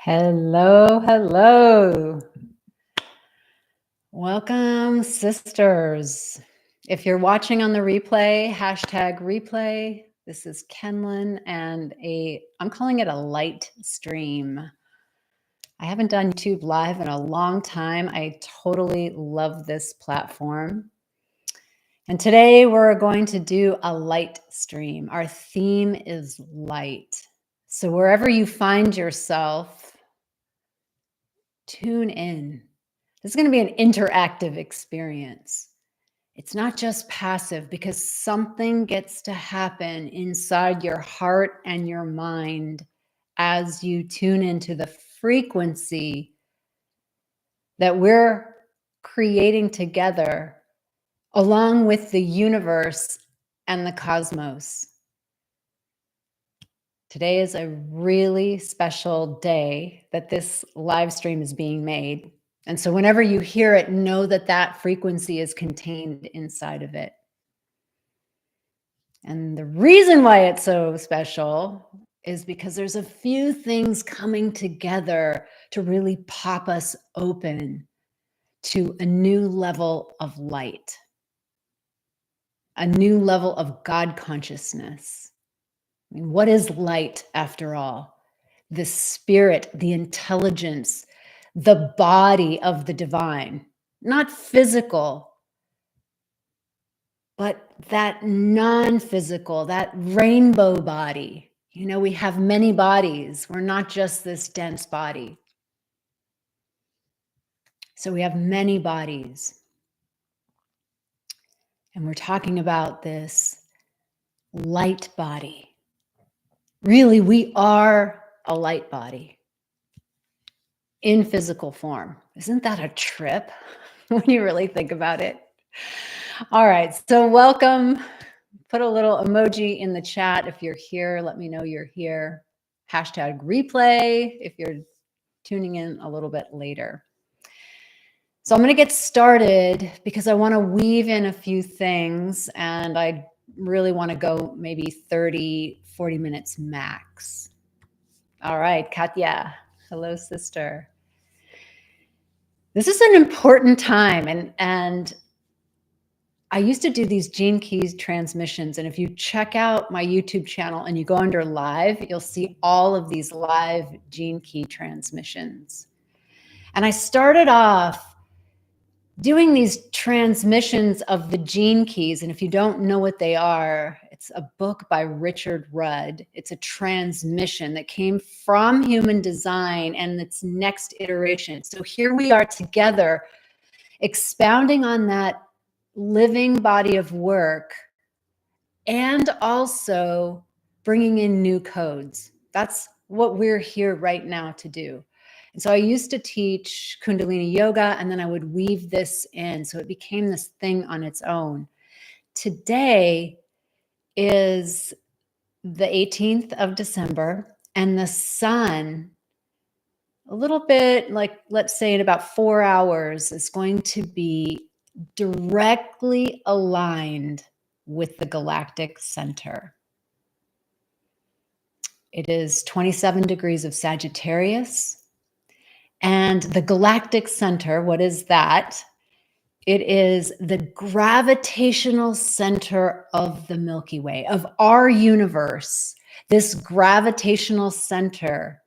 Hello, hello. Welcome, sisters. If you're watching on the replay, hashtag replay. This is Kenlin and I'm calling it a light stream. I haven't done YouTube Live in a long time. I totally love this platform. And today we're going to do a light stream. Our theme is light. So wherever you find yourself, tune in. This is going to be an interactive experience. It's not just passive because something gets to happen inside your heart and your mind as you tune into the frequency that we're creating together along with the universe and the cosmos. Today is a really special day that this live stream is being made. And so whenever you hear it, know that that frequency is contained inside of it. And the reason why it's so special is because there's a few things coming together to really pop us open to a new level of light, a new level of God consciousness. I mean, what is light after all? The spirit, the intelligence, the body of the divine, not physical, but that non-physical, that rainbow body. You know, we have many bodies. We're not just this dense body. So we have many bodies. And we're talking about this light body. Really, we are a light body in physical form. Isn't that a trip when you really think about it? All right, so welcome. Put a little emoji in the chat if you're here. Let me know you're here. Hashtag replay if you're tuning in a little bit later. So I'm going to get started because I want to weave in a few things and I really want to go maybe 30, 40 minutes max. All right, Katya. Hello, sister. This is an important time and I used to do these gene keys transmissions. And if you check out my YouTube channel and you go under live, you'll see all of these live gene key transmissions. And I started off doing these transmissions of the gene keys. And if you don't know what they are, it's a book by Richard Rudd. It's a transmission that came from human design and its next iteration. So here we are together expounding on that living body of work and also bringing in new codes. That's what we're here right now to do. And so I used to teach Kundalini yoga and then I would weave this in. So it became this thing on its own. Today is the 18th of December and the sun, a little bit like, let's say in about 4 hours, is going to be directly aligned with the Galactic Center. It is 27 degrees of Sagittarius. And the Galactic Center, what is that? It is the gravitational center of the Milky Way, of our universe. This gravitational center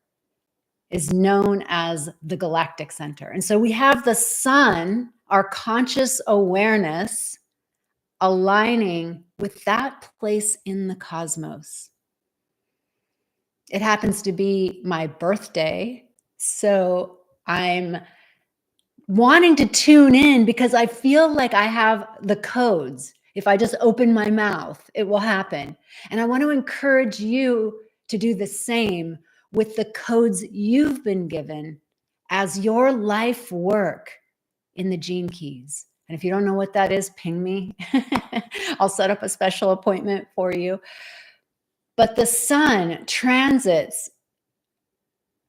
is known as the Galactic Center. And so we have the sun, our conscious awareness, aligning with that place in the cosmos. It happens to be my birthday, so I'm wanting to tune in because I feel like I have the codes. If I just open my mouth, it will happen. And I want to encourage you to do the same with the codes you've been given as your life work in the gene keys. And if you don't know what that is, ping me. I'll set up a special appointment for you. But the sun transits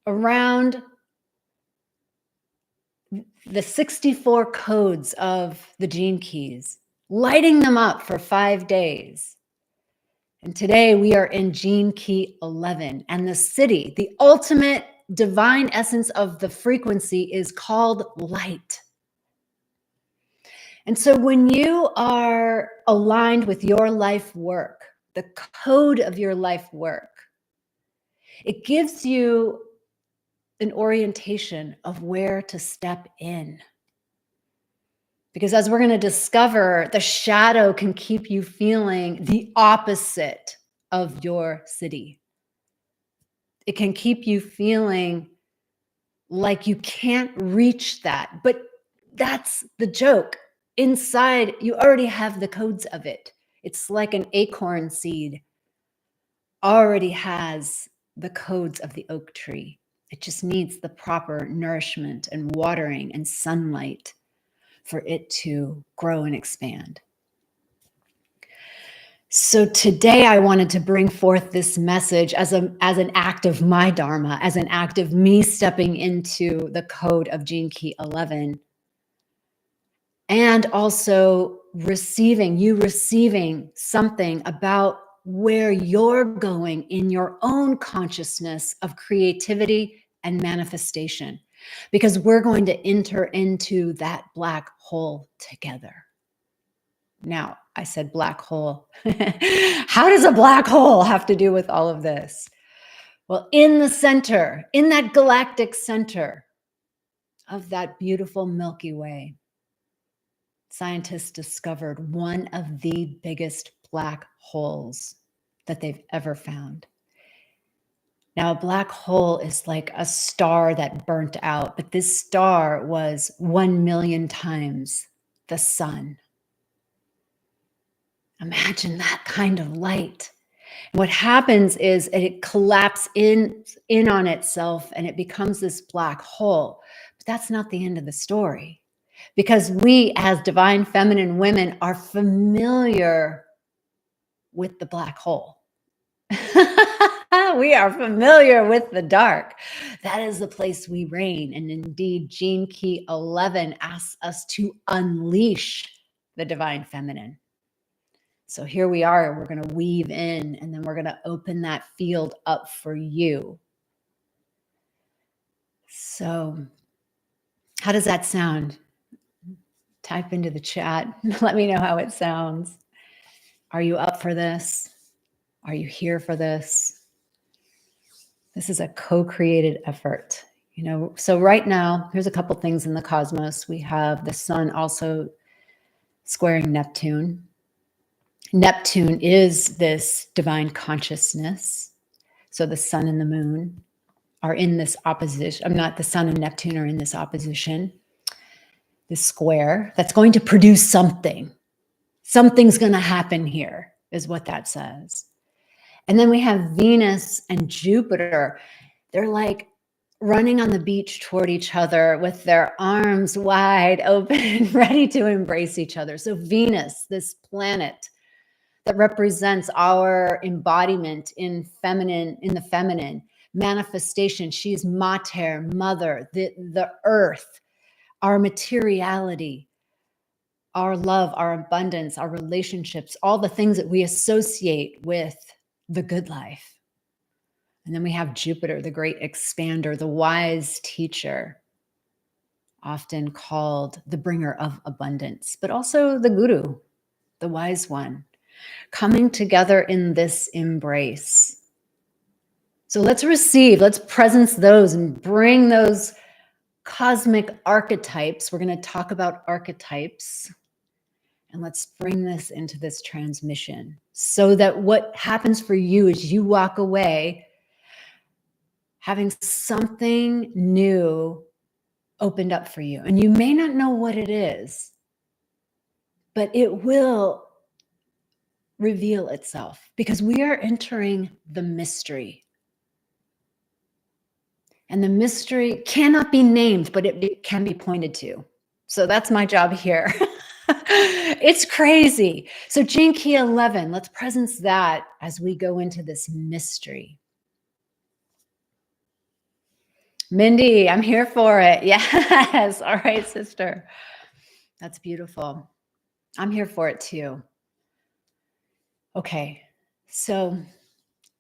around the 64 codes of the gene keys, lighting them up for 5 days. And today we are in gene key 11 and the siddhi, the ultimate divine essence of the frequency is called light. And so when you are aligned with your life work, the code of your life work, it gives you an orientation of where to step in. Because as we're going to discover, the shadow can keep you feeling the opposite of your siddhi. It can keep you feeling like you can't reach that. But that's the joke. Inside, you already have the codes of it. It's like an acorn seed already has the codes of the oak tree. It just needs the proper nourishment and watering and sunlight for it to grow and expand. So today I wanted to bring forth this message as an act of my dharma, as an act of me stepping into the code of Gene Key 11, and also receiving something about where you're going in your own consciousness of creativity and manifestation, because we're going to enter into that black hole together. Now, I said black hole. How does a black hole have to do with all of this? Well, in the center, in that galactic center of that beautiful Milky Way, scientists discovered one of the biggest black holes that they've ever found. Now, a black hole is like a star that burnt out, but this star was 1 million times the sun. Imagine that kind of light. What happens is it collapses in on itself and it becomes this black hole. But that's not the end of the story, because we as divine feminine women are familiar with the black hole. We are familiar with the dark. That is the place we reign. And indeed, Gene Key 11 asks us to unleash the divine feminine. So here we are, we're going to weave in, and then we're going to open that field up for you. So how does that sound? Type into the chat. Let me know how it sounds. Are you up for this? Are you here for this? This is a co-created effort. So right now, here's a couple things in the cosmos. We have the sun also squaring Neptune. Neptune is this divine consciousness. So the sun and the moon are in this opposition. The sun and Neptune are in this opposition, this square that's going to produce something. Something's going to happen here, is what that says. And then we have Venus and Jupiter. They're like running on the beach toward each other with their arms wide open, ready to embrace each other. So Venus, this planet that represents our embodiment in the feminine manifestation. She's mater, mother, the earth, our materiality, our love, our abundance, our relationships, all the things that we associate with the good life. And then we have Jupiter, the great expander, the wise teacher, often called the bringer of abundance, but also the guru, the wise one, coming together in this embrace. So let's presence those and bring those cosmic archetypes. We're going to talk about archetypes, and let's bring this into this transmission so that what happens for you is you walk away having something new opened up for you. And you may not know what it is, but it will reveal itself, because we are entering the mystery. And the mystery cannot be named, but it can be pointed to. So that's my job here. It's crazy. So Gene Key 11, let's presence that as we go into this mystery. Mindy, I'm here for it. Yes. All right, sister. That's beautiful. I'm here for it too. Okay. So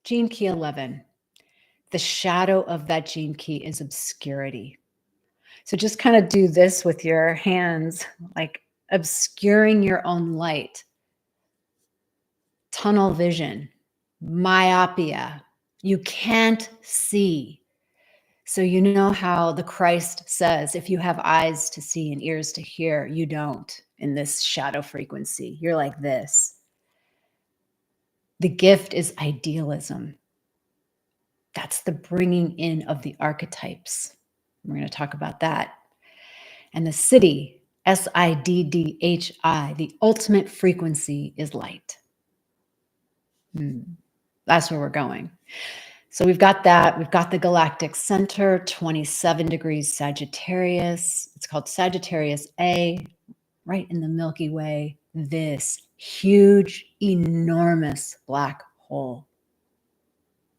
Gene Key 11. the shadow of that gene key is obscurity. So just kind of do this with your hands, like obscuring your own light. Tunnel vision, myopia. You can't see. So you know how the Christ says, if you have eyes to see and ears to hear, you don't in this shadow frequency. You're like this. The gift is idealism. That's the bringing in of the archetypes. We're going to talk about that. And the siddhi, siddhi, the ultimate frequency is light. That's where we're going. So we've got that. We've got the Galactic Center, 27 degrees Sagittarius. It's called Sagittarius A, right in the Milky Way. This huge, enormous black hole.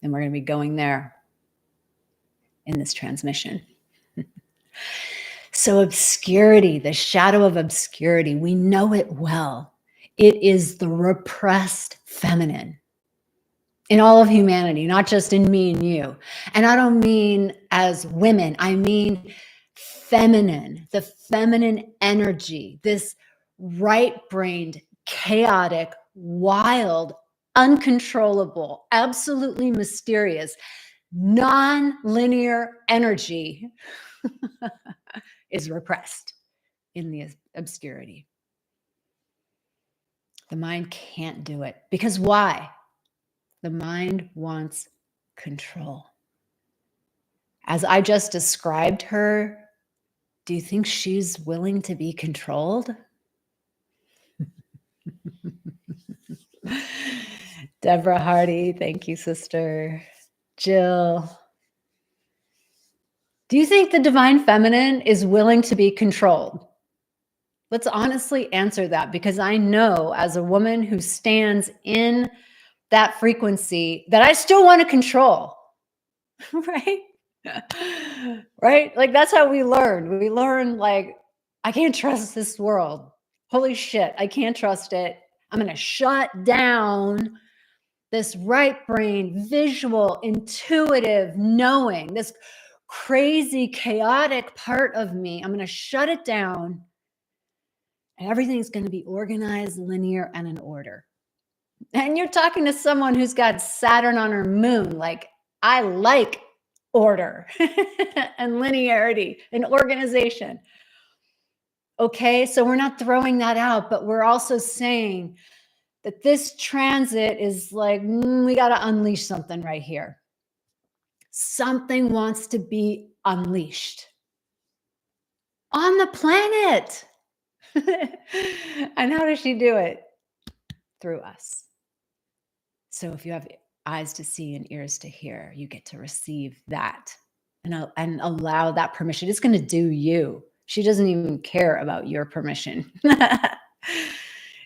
And we're going to be going there in this transmission. So obscurity, the shadow of obscurity, we know it well. It is the repressed feminine in all of humanity, not just in me and you. And I don't mean as women, I mean feminine, the feminine energy, this right-brained, chaotic, wild, uncontrollable, absolutely mysterious, non-linear energy is repressed in the obscurity. The mind can't do it. Because why? The mind wants control. As I just described her, do you think she's willing to be controlled? Deborah Hardy, thank you, sister. Jill. Do you think the divine feminine is willing to be controlled? Let's honestly answer that, because I know as a woman who stands in that frequency that I still want to control, right? Right? Like that's how we learn. We learn like, I can't trust this world. Holy shit, I can't trust it. I'm going to shut down this right brain, visual, intuitive knowing, this crazy, chaotic part of me. I'm going to shut it down and everything's going to be organized, linear, and in order. And you're talking to someone who's got Saturn on her moon. Like, I like order and linearity and organization. Okay, so we're not throwing that out, but we're also saying that this transit is like, we got to unleash something right here. Something wants to be unleashed on the planet. And how does she do it? Through us. So if you have eyes to see and ears to hear, you get to receive that and allow that permission. It's going to do you. She doesn't even care about your permission.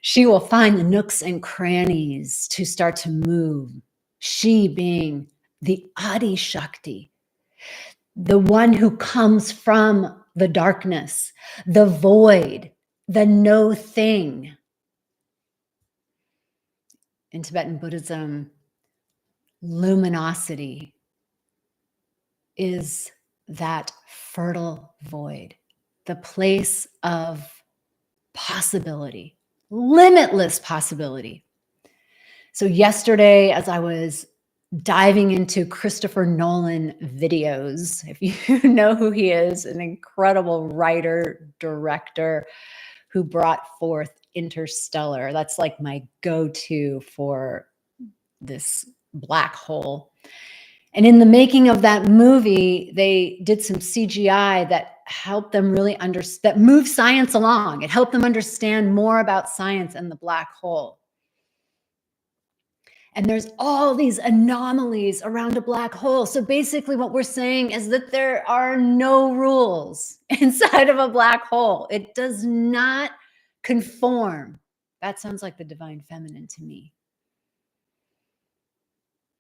She will find the nooks and crannies to start to move. She being the Adi Shakti, the one who comes from the darkness, the void, the no thing. In Tibetan Buddhism, luminosity is that fertile void, the place of possibility, limitless possibility. So yesterday, as I was diving into Christopher Nolan videos, if you know who he is, an incredible writer, director who brought forth Interstellar. That's like my go-to for this black hole. And in the making of that movie, they did some CGI that helped them really understand, that moved science along. It helped them understand more about science and the black hole. And there's all these anomalies around a black hole. So basically what we're saying is that there are no rules inside of a black hole. It does not conform. That sounds like the divine feminine to me.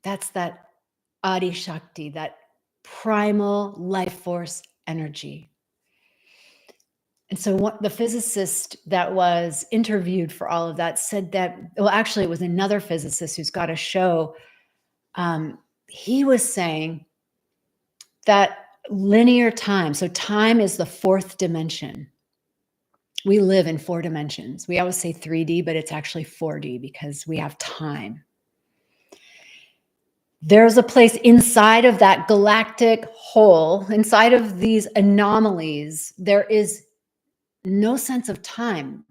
That's that Adi Shakti, that primal life force energy. And so what the physicist that was interviewed for all of that said that, well, actually it was another physicist who's got a show. He was saying that linear time. So time is the fourth dimension. We live in 4 dimensions. We always say 3D, but it's actually 4D because we have time. There's a place inside of that galactic whole, inside of these anomalies, there is no sense of time.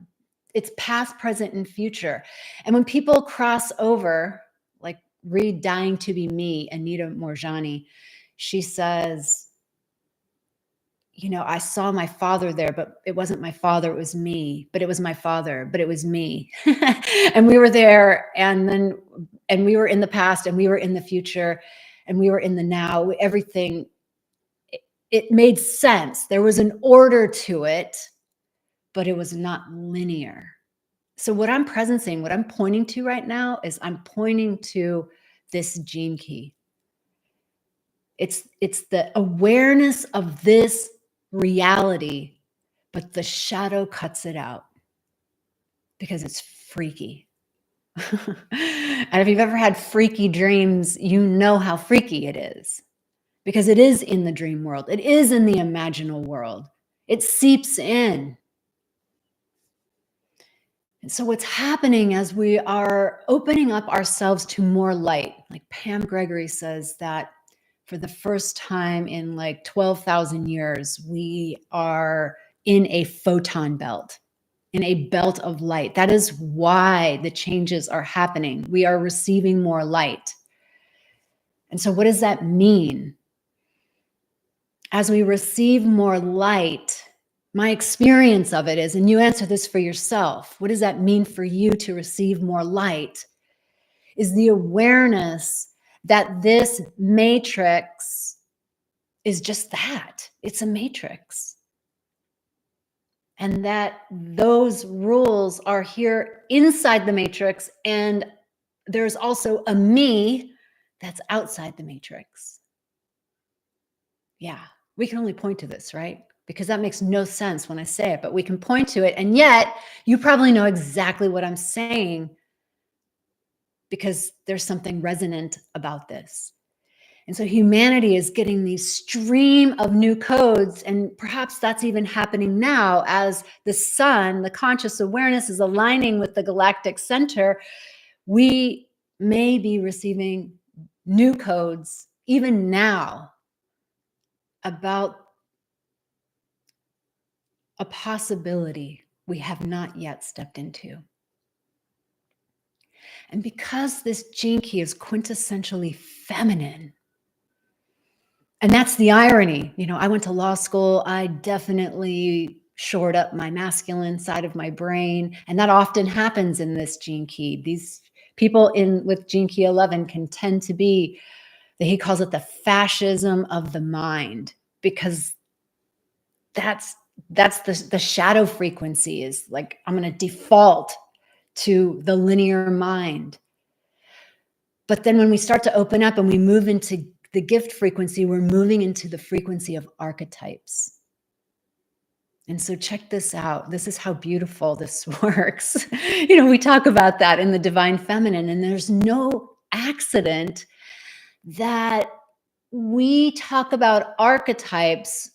It's past, present, and future. And when people cross over, like read Dying to Be Me, Anita Morjani, she says, you know, I saw my father there, but it wasn't my father, it was me. But it was my father, but it was me. And we were there, and we were in the past, and we were in the future, and we were in the now. Everything, it made sense. There was an order to it, but it was not linear. So what I'm presencing, what I'm pointing to right now is I'm pointing to this gene key. It's the awareness of this reality, but the shadow cuts it out because it's freaky. And if you've ever had freaky dreams, you know how freaky it is because it is in the dream world. It is in the imaginal world. It seeps in. And so what's happening as we are opening up ourselves to more light, like Pam Gregory says that for the first time in like 12,000 years, we are in a photon belt, in a belt of light. That is why the changes are happening. We are receiving more light. And so what does that mean? As we receive more light, my experience of it is, and you answer this for yourself, what does that mean for you to receive more light? Is the awareness that this matrix is just that. It's a matrix. And that those rules are here inside the matrix, and there's also a me that's outside the matrix. Yeah, we can only point to this, right? Because that makes no sense when I say it, but we can point to it. And yet you probably know exactly what I'm saying because there's something resonant about this. And so humanity is getting these stream of new codes, and perhaps that's even happening now as the sun, the conscious awareness, is aligning with the Galactic Center. We may be receiving new codes even now about a possibility we have not yet stepped into. And because this gene key is quintessentially feminine, and that's the irony. You know, I went to law school. I definitely shored up my masculine side of my brain. And that often happens in this gene key. These people with gene key 11 can tend to be, he calls it the fascism of the mind, because that's the shadow frequency is like, I'm going to default to the linear mind. But then when we start to open up and we move into the gift frequency, we're moving into the frequency of archetypes. And so check this out. This is how beautiful this works. You know, we talk about that in the divine feminine, and there's no accident that we talk about archetypes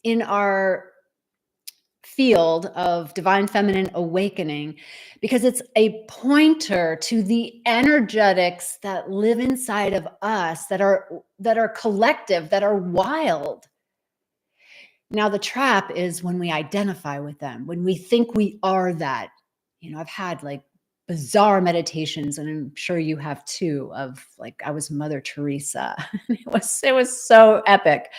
in our field of divine feminine awakening, because it's a pointer to the energetics that live inside of us, that are collective, that are wild. Now the trap is when we identify with them, when we think we are that. You know, I've had like bizarre meditations, and I'm sure you have too, of like, I was Mother Teresa. It was so epic,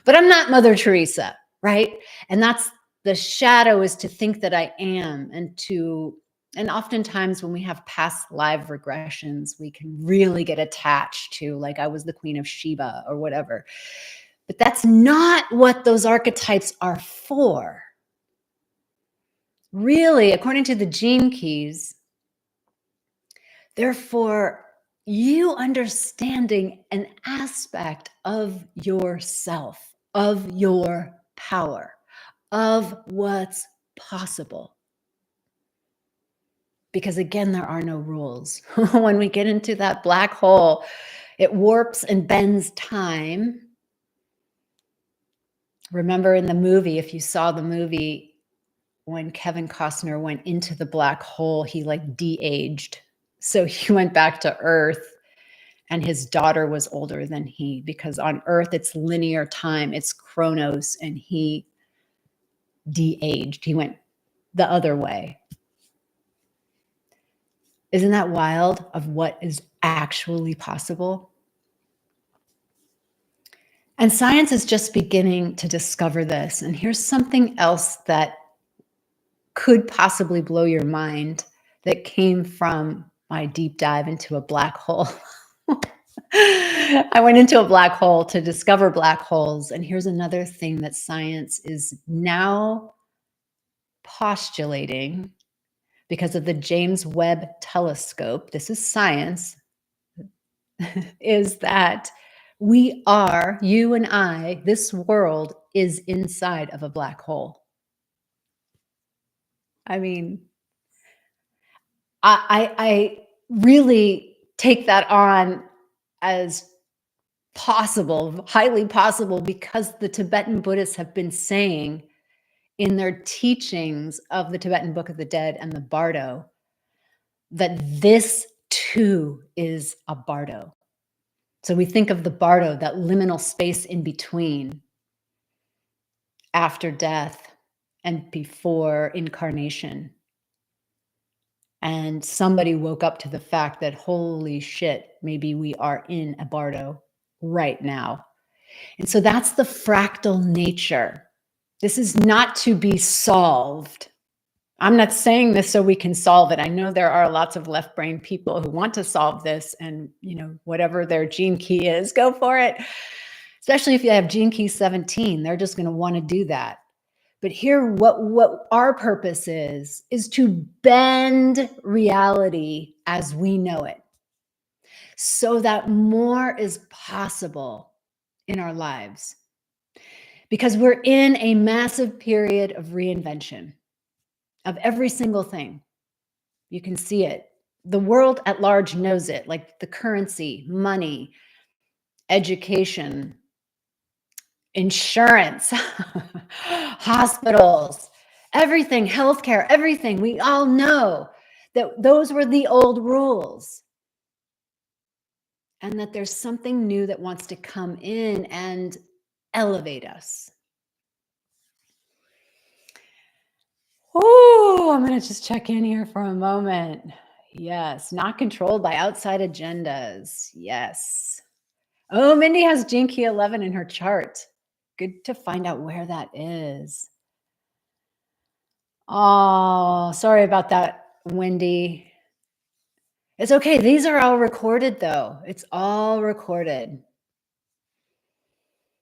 but I'm not Mother Teresa, right? And that's the shadow, is to think that I am, and oftentimes when we have past live regressions, we can really get attached to, like, I was the Queen of Sheba or whatever. But that's not what those archetypes are for. Really, according to the gene keys, they're for you understanding an aspect of yourself, of your power, of what's possible. Because again, there are no rules. When we get into that black hole, it warps and bends time. Remember in the movie, if you saw the movie, when Kevin Costner went into the black hole, he like de-aged. So he went back to Earth, and his daughter was older than he, because on Earth it's linear time, it's chronos, and he de-aged. He went the other way. Isn't that wild of what is actually possible? And science is just beginning to discover this. And here's something else that could possibly blow your mind that came from my deep dive into a black hole. I went into a black hole to discover black holes. And here's another thing that science is now postulating because of the James Webb Telescope. This is science, is that we are, you and I, this world is inside of a black hole. I mean, I really take that on as possible, highly possible, because the Tibetan Buddhists have been saying in their teachings of the Tibetan Book of the Dead and the Bardo that this too is a bardo. So we think of the bardo, that liminal space in between, after death and before incarnation. And somebody woke up to the fact that, holy shit, maybe we are in a bardo right now. And so that's the fractal nature. This is not to be solved. I'm not saying this so we can solve it. I know there are lots of left brain people who want to solve this, and whatever their gene key is, go for it. Especially if you have gene key 17, they're just going to want to do that. But here, what our purpose is to bend reality as we know it, so that more is possible in our lives. Because we're in a massive period of reinvention of every single thing. You can see it. The world at large knows it, like the currency, money, education, insurance, hospitals, everything, healthcare, everything. We all know that those were the old rules, and that there's something new that wants to come in and elevate us. Oh, I'm going to just check in here for a moment. Yes, not controlled by outside agendas. Yes. Oh, Mindy has Gene Key 11 in her chart. Good to find out where that is. Oh, sorry about that, Wendy. It's okay. These are all recorded, though. It's all recorded.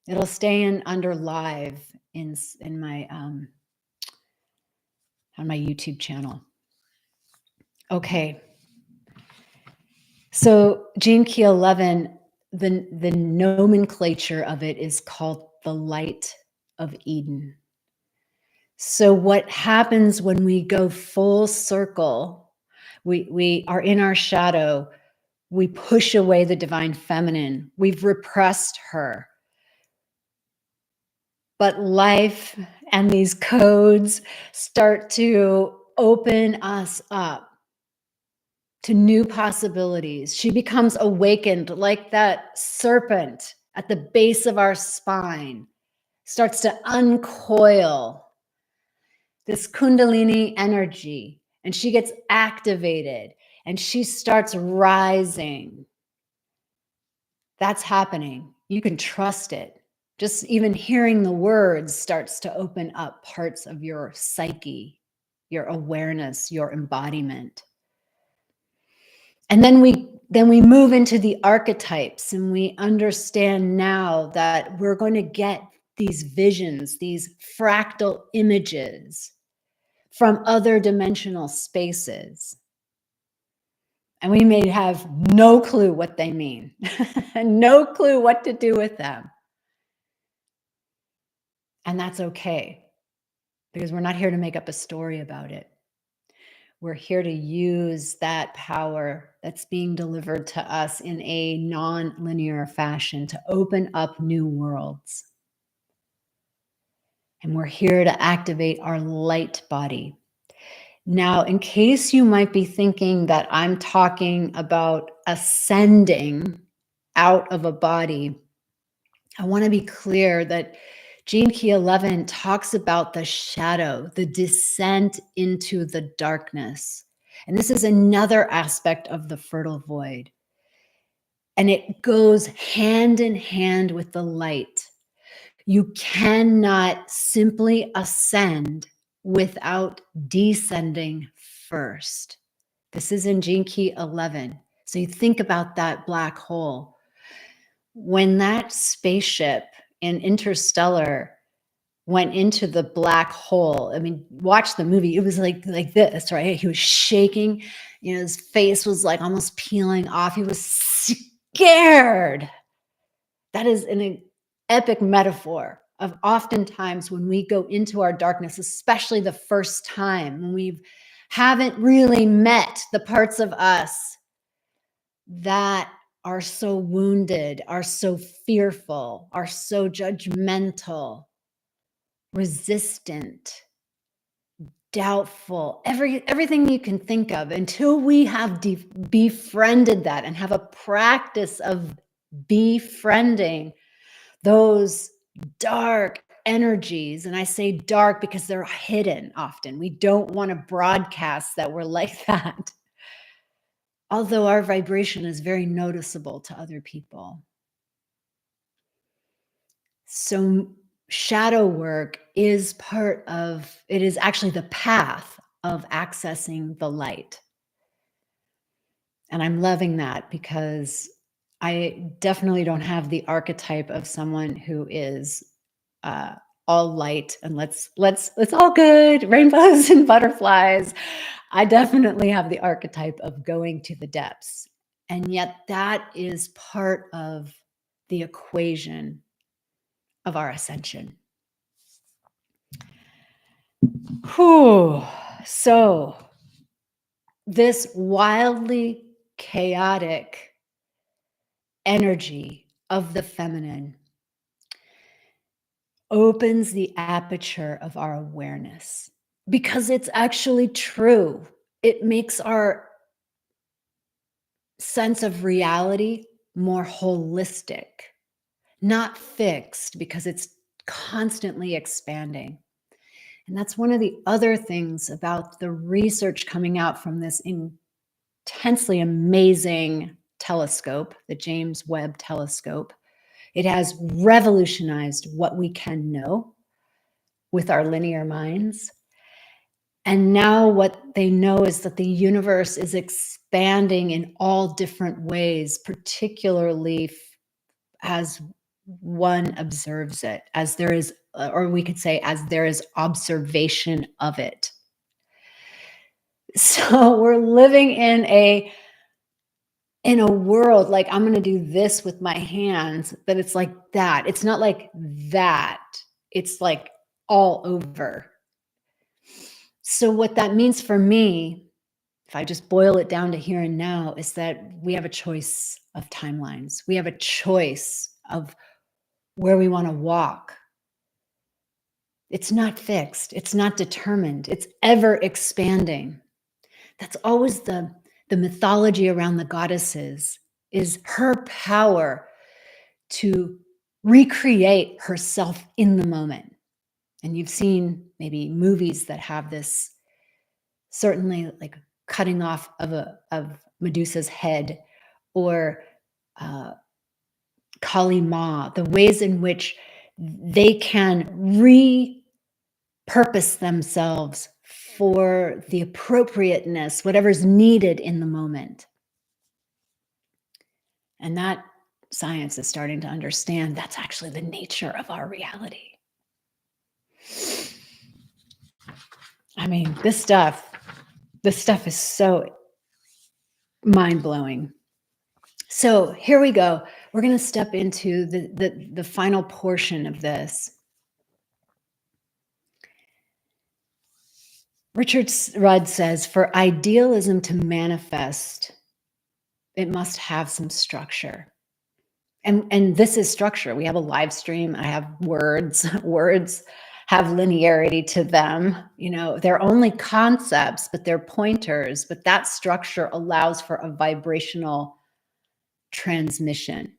It'll stay in under live in my on my YouTube channel. Okay. So Gene Key 11, the nomenclature of it is called the light of Eden. So what happens when we go full circle, we are in our shadow, we push away the divine feminine, we've repressed her. But life and these codes start to open us up to new possibilities. She becomes awakened like that serpent at the base of our spine, starts to uncoil this Kundalini energy, and she gets activated and she starts rising. That's happening. You can trust it. Just even hearing the words starts to open up parts of your psyche, your awareness, your embodiment. And then we move into the archetypes, and we understand now that we're going to get these visions, these fractal images from other dimensional spaces. And we may have no clue what they mean, no clue what to do with them. And that's okay, because we're not here to make up a story about it. We're here to use that power that's being delivered to us in a non-linear fashion to open up new worlds. And we're here to activate our light body. Now, in case you might be thinking that I'm talking about ascending out of a body, I want to be clear that Gene Key 11 talks about the shadow, the descent into the darkness. And this is another aspect of the fertile void. And it goes hand in hand with the light. You cannot simply ascend without descending first. This is in Gene Key 11. So you think about that black hole. When that spaceship in Interstellar went into the black hole, I mean, watch the movie. It was like this, right? He was shaking. His face was like almost peeling off. He was scared. That is an epic metaphor of oftentimes when we go into our darkness, especially the first time when we haven't really met the parts of us that are so wounded, are so fearful, are so judgmental, resistant, doubtful, everything you can think of, until we have befriended that and have a practice of befriending those dark energies. And I say dark because they're hidden often. We don't want to broadcast that we're like that. Although our vibration is very noticeable to other people. So shadow work is it is actually the path of accessing the light. And I'm loving that because I definitely don't have the archetype of someone who is all light and let's all good, rainbows and butterflies. I definitely have the archetype of going to the depths. And yet that is part of the equation of our ascension. Whew. So this wildly chaotic energy of the feminine opens the aperture of our awareness because it's actually true. It makes our sense of reality more holistic, not fixed, because it's constantly expanding. And that's one of the other things about the research coming out from this intensely amazing telescope, the James Webb Telescope. It has revolutionized what we can know with our linear minds. And now what they know is that the universe is expanding in all different ways, particularly as one observes it, as there is, or we could say, as there is observation of it. So we're living in a world, like, I'm going to do this with my hands, but it's like that. It's not like that. It's like all over. So what that means for me, if I just boil it down to here and now, is that we have a choice of timelines. We have a choice of where we want to walk. It's not fixed. It's not determined. It's ever expanding. That's always the mythology around the goddesses, is her power to recreate herself in the moment. And you've seen maybe movies that have this, certainly like cutting off of Medusa's head, or Kali Ma, the ways in which they can repurpose themselves for the appropriateness, whatever's needed in the moment. And that science is starting to understand that's actually the nature of our reality. I mean, this stuff is so mind-blowing. So here we go. We're going to step into the final portion of this. Richard Rudd says, for idealism to manifest, it must have some structure. And this is structure. We have a live stream. I have words. Words have linearity to them. You know, they're only concepts, but they're pointers. But that structure allows for a vibrational transmission.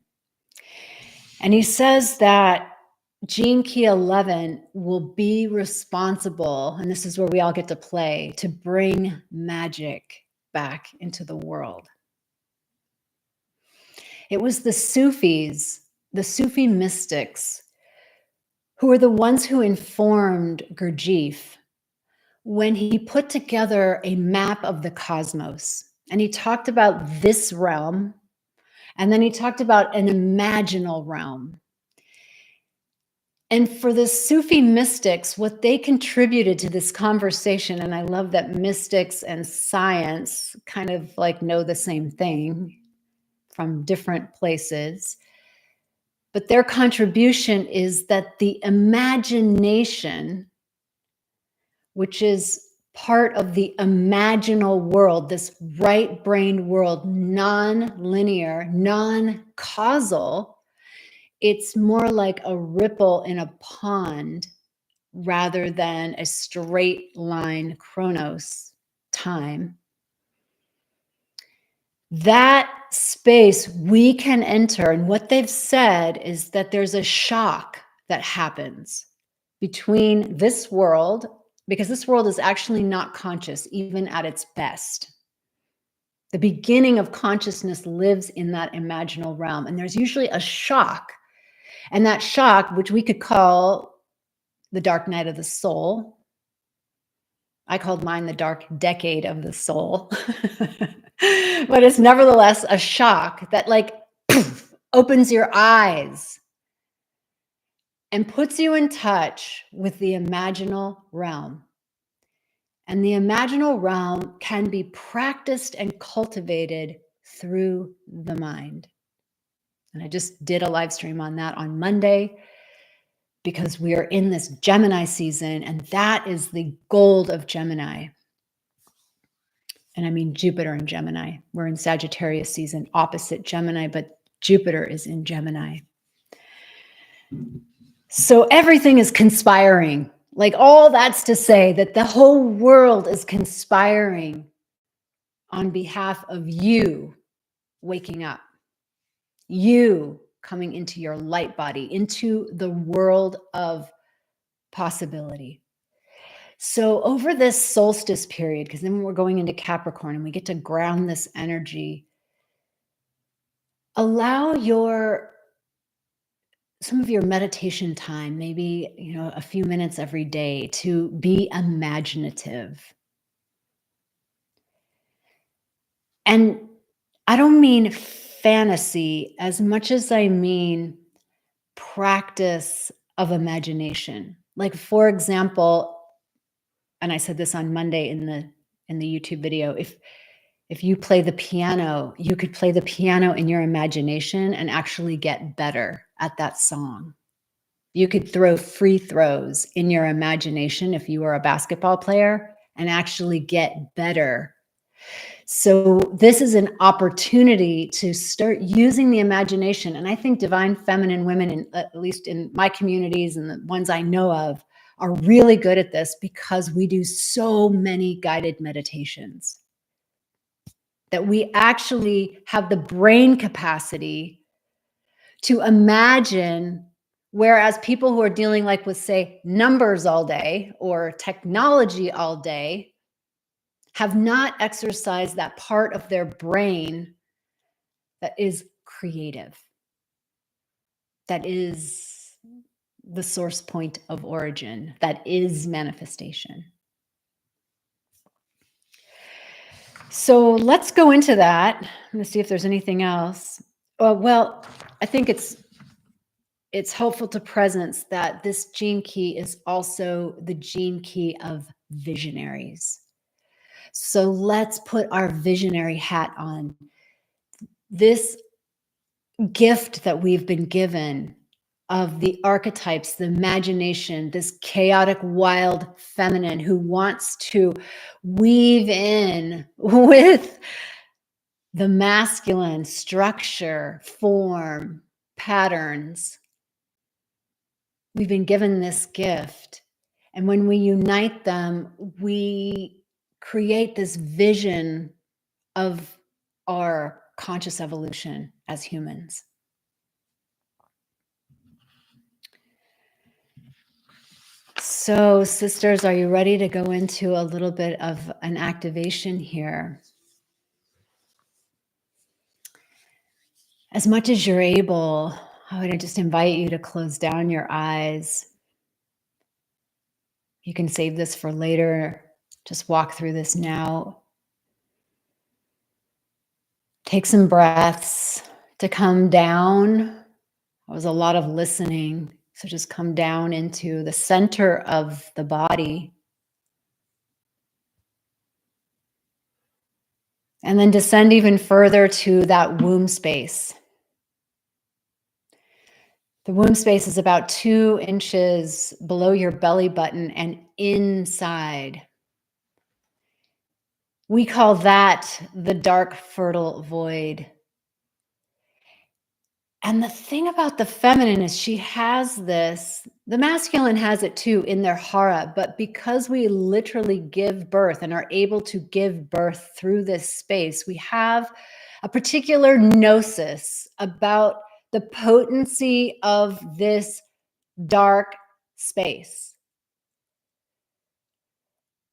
And he says that Gene Key 11 will be responsible, and this is where we all get to play, to bring magic back into the world. It was the Sufis, the Sufi mystics, who were the ones who informed Gurdjieff when he put together a map of the cosmos. And he talked about this realm, and then he talked about an imaginal realm. And for the Sufi mystics, what they contributed to this conversation, and I love that mystics and science kind of like know the same thing from different places, but their contribution is that the imagination, which is part of the imaginal world, this right-brained world, non-linear, non-causal, it's more like a ripple in a pond rather than a straight line chronos time. That space we can enter, and what they've said is that there's a shock that happens between this world, because this world is actually not conscious, even at its best. The beginning of consciousness lives in that imaginal realm, and there's usually a shock. And that shock, which we could call the dark night of the soul. I called mine the dark decade of the soul. But it's nevertheless a shock that like opens your eyes and puts you in touch with the imaginal realm. And the imaginal realm can be practiced and cultivated through the mind. And I just did a live stream on that on Monday because we are in this Gemini season, and that is the gold of Gemini. And I mean Jupiter in Gemini. We're in Sagittarius season, opposite Gemini, but Jupiter is in Gemini. So everything is conspiring. Like all that's to say that the whole world is conspiring on behalf of you waking up, you coming into your light body, into the world of possibility. So over this solstice period, because then we're going into Capricorn and we get to ground this energy, allow some of your meditation time, maybe, a few minutes every day, to be imaginative. And I don't mean fantasy as much as I mean practice of imagination. Like, for example, and I said this on Monday in the YouTube video, if you play the piano, you could play the piano in your imagination and actually get better at that song. You could throw free throws in your imagination if you were a basketball player and actually get better. So this is an opportunity to start using the imagination. And I think divine feminine women, at least in my communities and the ones I know of, are really good at this because we do so many guided meditations that we actually have the brain capacity to imagine, whereas people who are dealing like with, say, numbers all day or technology all day have not exercised that part of their brain that is creative, that is the source point of origin, that is manifestation. So let's go into that. I'm going to see if there's anything else. Well, I think it's helpful to presence that this gene key is also the gene key of visionaries. So let's put our visionary hat on. This gift that we've been given of the archetypes, the imagination, this chaotic, wild feminine who wants to weave in with the masculine structure, form, patterns. We've been given this gift. And when we unite them, we create this vision of our conscious evolution as humans. So, sisters, are you ready to go into a little bit of an activation here? As much as you're able, I would just invite you to close down your eyes. You can save this for later. Just walk through this now. Take some breaths to come down. That was a lot of listening. So just come down into the center of the body. And then descend even further to that womb space. The womb space is about 2 inches below your belly button and inside. We call that the dark, fertile void. And the thing about the feminine is she has this, the masculine has it too in their hara, but because we literally give birth and are able to give birth through this space, we have a particular gnosis about the potency of this dark space.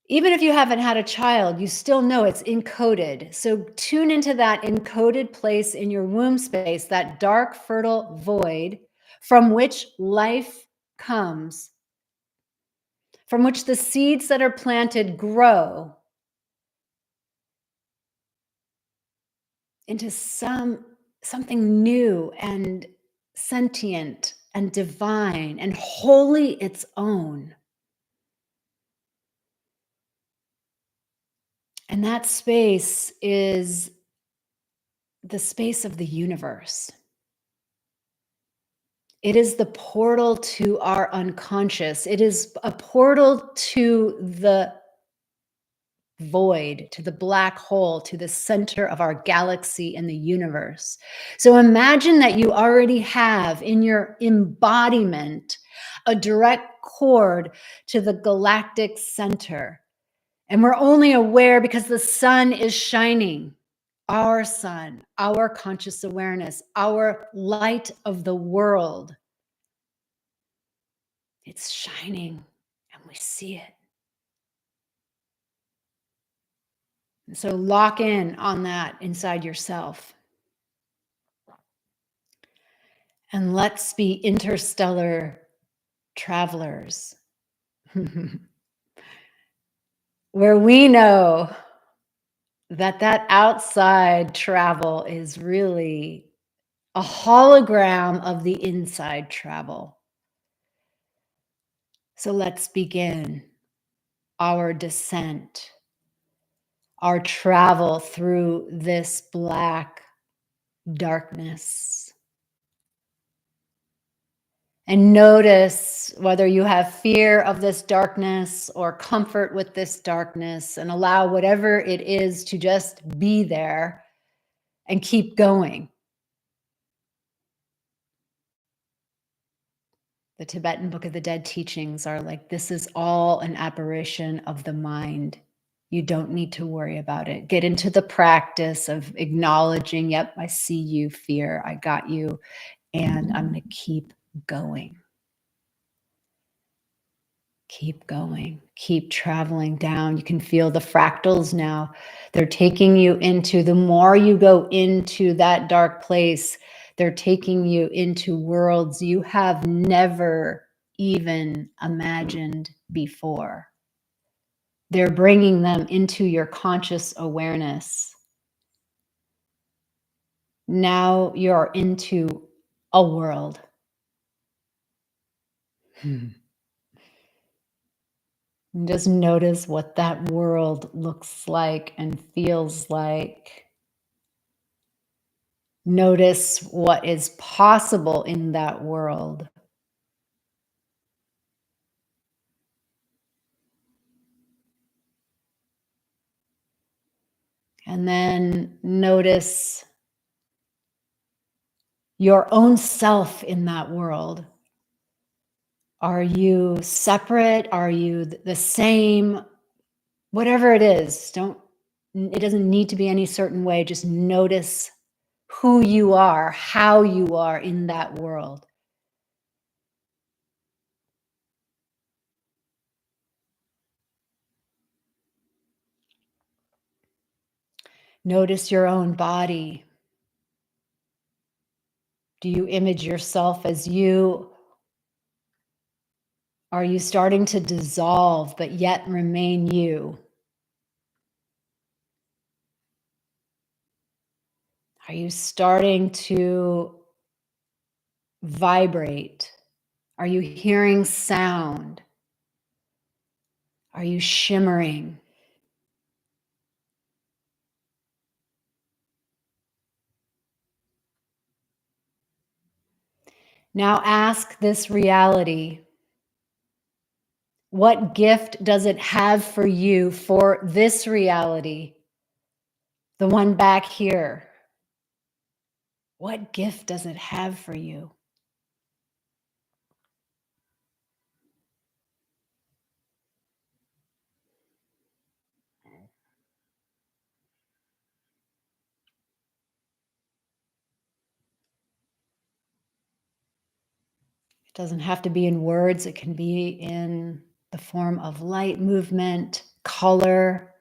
Even if you haven't had a child, you still know it's encoded. So tune into that encoded place in your womb space, that dark, fertile void from which life comes, from which the seeds that are planted grow into something new and sentient and divine and wholly its own. And that space is the space of the universe. It is the portal to our unconscious. It is a portal to the void, to the black hole, to the center of our galaxy and the universe. So imagine that you already have in your embodiment a direct cord to the Galactic Center. And we're only aware because the sun is shining. Our sun, our conscious awareness, our light of the world. It's shining and we see it. And so lock in on that inside yourself. And let's be interstellar travelers. Where we know that outside travel is really a hologram of the inside travel. So let's begin our descent, our travel through this black darkness. And notice whether you have fear of this darkness or comfort with this darkness, and allow whatever it is to just be there and keep going. The Tibetan Book of the Dead teachings are like, this is all an apparition of the mind. You don't need to worry about it. Get into the practice of acknowledging, yep, I see you, fear, I got you, and I'm going to keep going. Keep going, keep traveling down. You can feel the fractals now. They're taking you into, the more you go into that dark place, they're taking you into worlds you have never even imagined before. They're bringing them into your conscious awareness. Now you're into a world. And just notice what that world looks like and feels like. Notice what is possible in that world. And then notice your own self in that world. Are you separate? Are you the same? Whatever it is, it doesn't need to be any certain way. Just notice who you are, how you are in that world. Notice your own body. Do you image yourself as you? Are you starting to dissolve but yet remain you? Are you starting to vibrate? Are you hearing sound? Are you shimmering? Now ask this reality, what gift does it have for you for this reality? The one back here. What gift does it have for you? It doesn't have to be in words. It can be in the form of light, movement, color,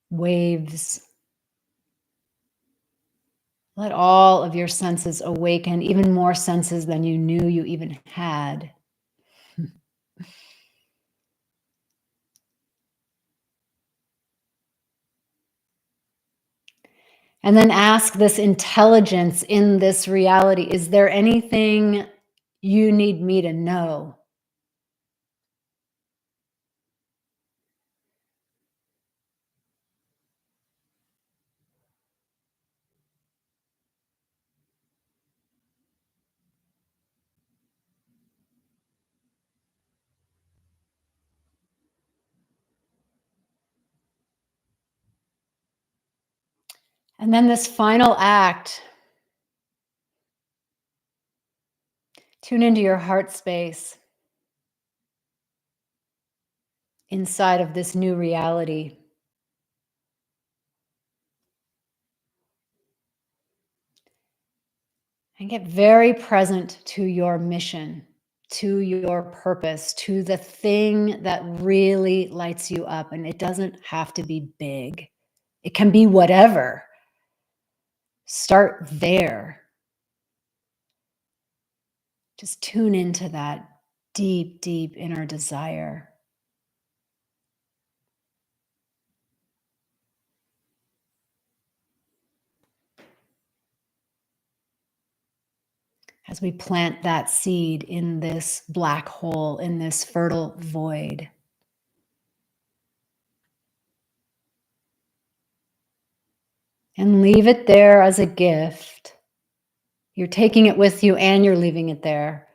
waves. Let all of your senses awaken, even more senses than you knew you even had. And then ask this intelligence in this reality, is there anything you need me to know? And then this final act, tune into your heart space inside of this new reality. And get very present to your mission, to your purpose, to the thing that really lights you up. And it doesn't have to be big. It can be whatever. Start there. Just tune into that deep, deep inner desire. As we plant that seed in this black hole, in this fertile void. And leave it there as a gift. You're taking it with you and you're leaving it there,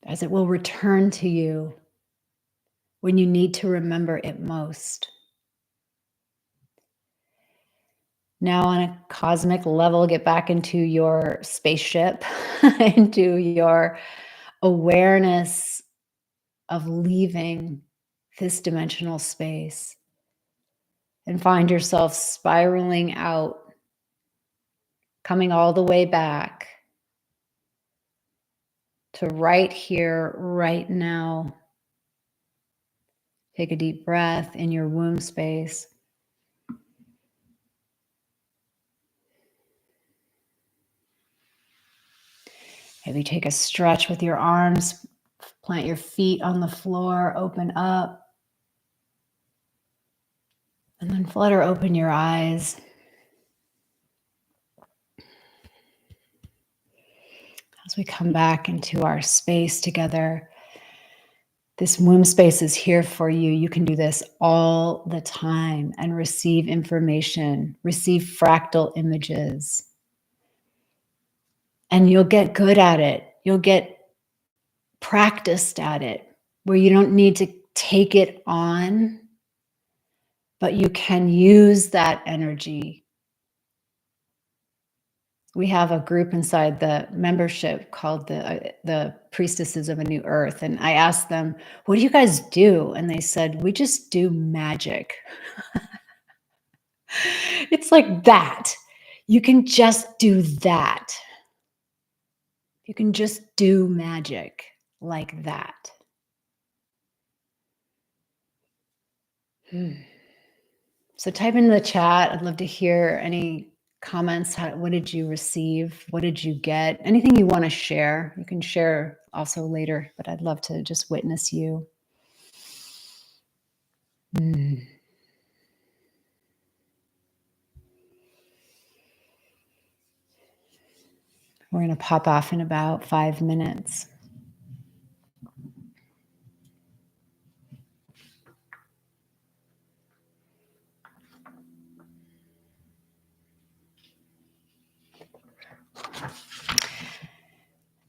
as it will return to you when you need to remember it most. Now, on a cosmic level, get back into your spaceship, into your awareness of leaving this dimensional space, and find yourself spiraling out, coming all the way back to right here, right now. Take a deep breath in your womb space. Maybe take a stretch with your arms, plant your feet on the floor, open up, and then flutter open your eyes. As we come back into our space together, this womb space is here for you. You can do this all the time and receive information, receive fractal images. And you'll get good at it. You'll get practiced at it, where you don't need to take it on, but you can use that energy We have a group inside the membership called the Priestesses of a New Earth. And I asked them, what do you guys do? And they said, we just do magic. It's like that. You can just do that. You can just do magic like that. So type in the chat. I'd love to hear any comments. What did you receive? What did you get? Anything you want to share, you can share also later, but I'd love to just witness you. We're going to pop off in about 5 minutes.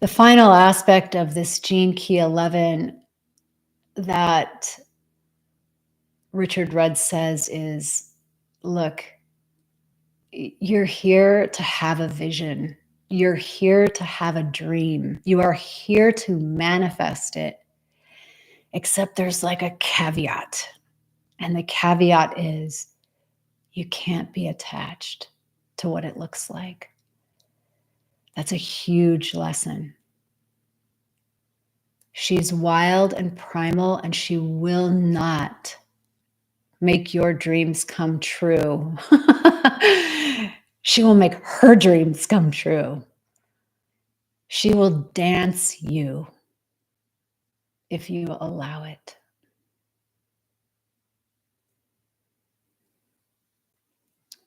The final aspect of this Gene Key 11 that Richard Rudd says is, look, you're here to have a vision. You're here to have a dream. You are here to manifest it. Except there's like a caveat. And the caveat is you can't be attached to what it looks like. That's a huge lesson. She's wild and primal, and she will not make your dreams come true. She will make her dreams come true. She will dance you if you allow it.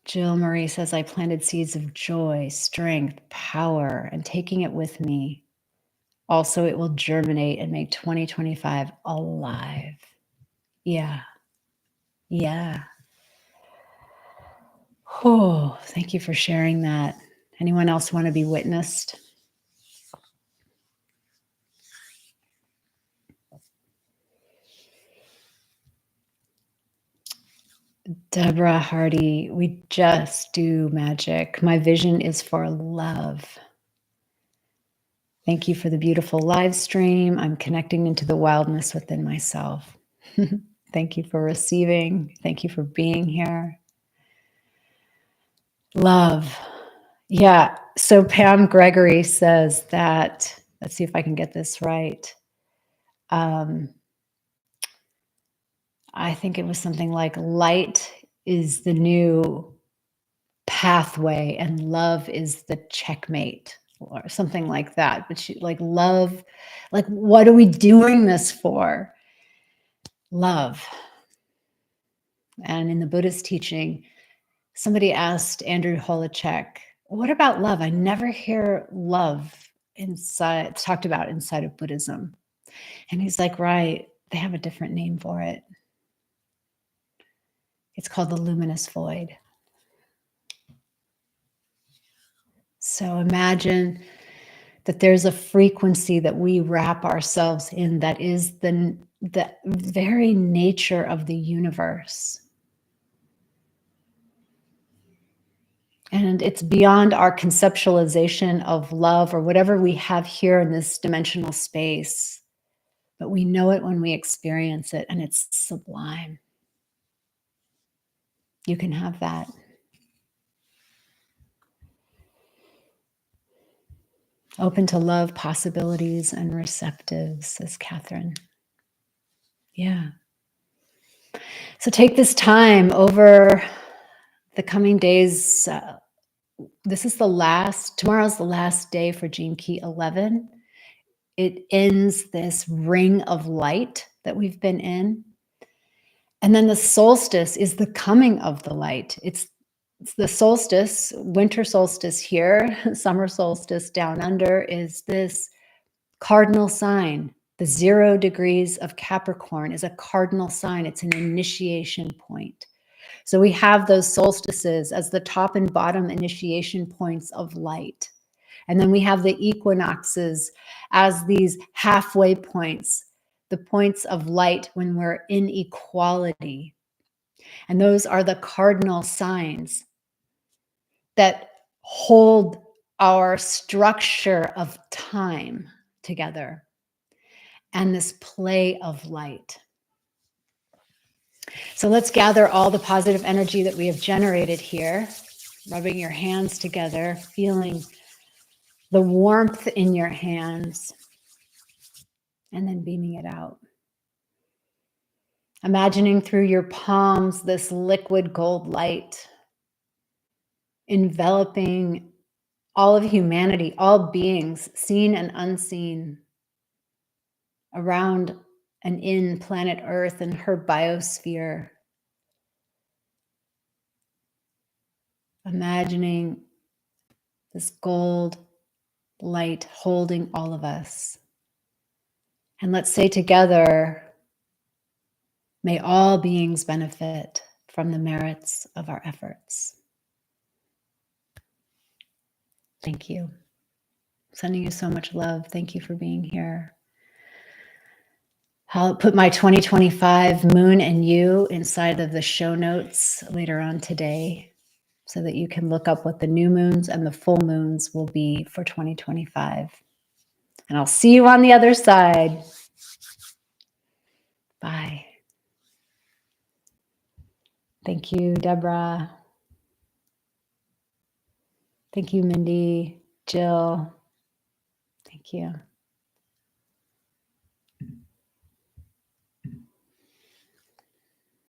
Jill Marie says, I planted seeds of joy, strength, power, and taking it with me. Also, it will germinate and make 2025 alive. Yeah. Yeah. Oh, thank you for sharing that. Anyone else want to be witnessed? Deborah Hardy, we just do magic. My vision is for love. Thank you for the beautiful live stream. I'm connecting into the wildness within myself. Thank you for receiving. Thank you for being here. Love. Yeah. So Pam Gregory says that, let's see if I can get this right. I think it was something like light is the new pathway and love is the checkmate or something like that. But she, like love, like what are we doing this for? Love. And in the Buddhist teaching, somebody asked Andrew Holacek, what about love? I never hear love talked about inside of Buddhism. And he's like, right, they have a different name for it. It's called the luminous void. So imagine that there's a frequency that we wrap ourselves in that is the very nature of the universe. And it's beyond our conceptualization of love or whatever we have here in this dimensional space. But we know it when we experience it, and it's sublime. You can have that. Open to love, possibilities, and receptive, says Catherine. Yeah. So take this time over the coming days. Tomorrow's the last day for Gene Key 11. It ends this ring of light that we've been in. And then the solstice is the coming of the light. It's the solstice, winter solstice here, summer solstice down under is this cardinal sign. The 0 degrees of Capricorn is a cardinal sign. It's an initiation point. So we have those solstices as the top and bottom initiation points of light. And then we have the equinoxes as these halfway points, the points of light when we're in equality. And those are the cardinal signs that hold our structure of time together and this play of light. So let's gather all the positive energy that we have generated here, rubbing your hands together, feeling the warmth in your hands, and then beaming it out. Imagining through your palms this liquid gold light enveloping all of humanity, all beings, seen and unseen, around and in planet Earth and her biosphere. Imagining this gold light holding all of us. And let's say together, may all beings benefit from the merits of our efforts. Thank you. Sending you so much love. Thank you for being here. I'll put my 2025 moon and you inside of the show notes later on today so that you can look up what the new moons and the full moons will be for 2025. And I'll see you on the other side. Bye. Thank you, Deborah. Thank you, Mindy, Jill. Thank you.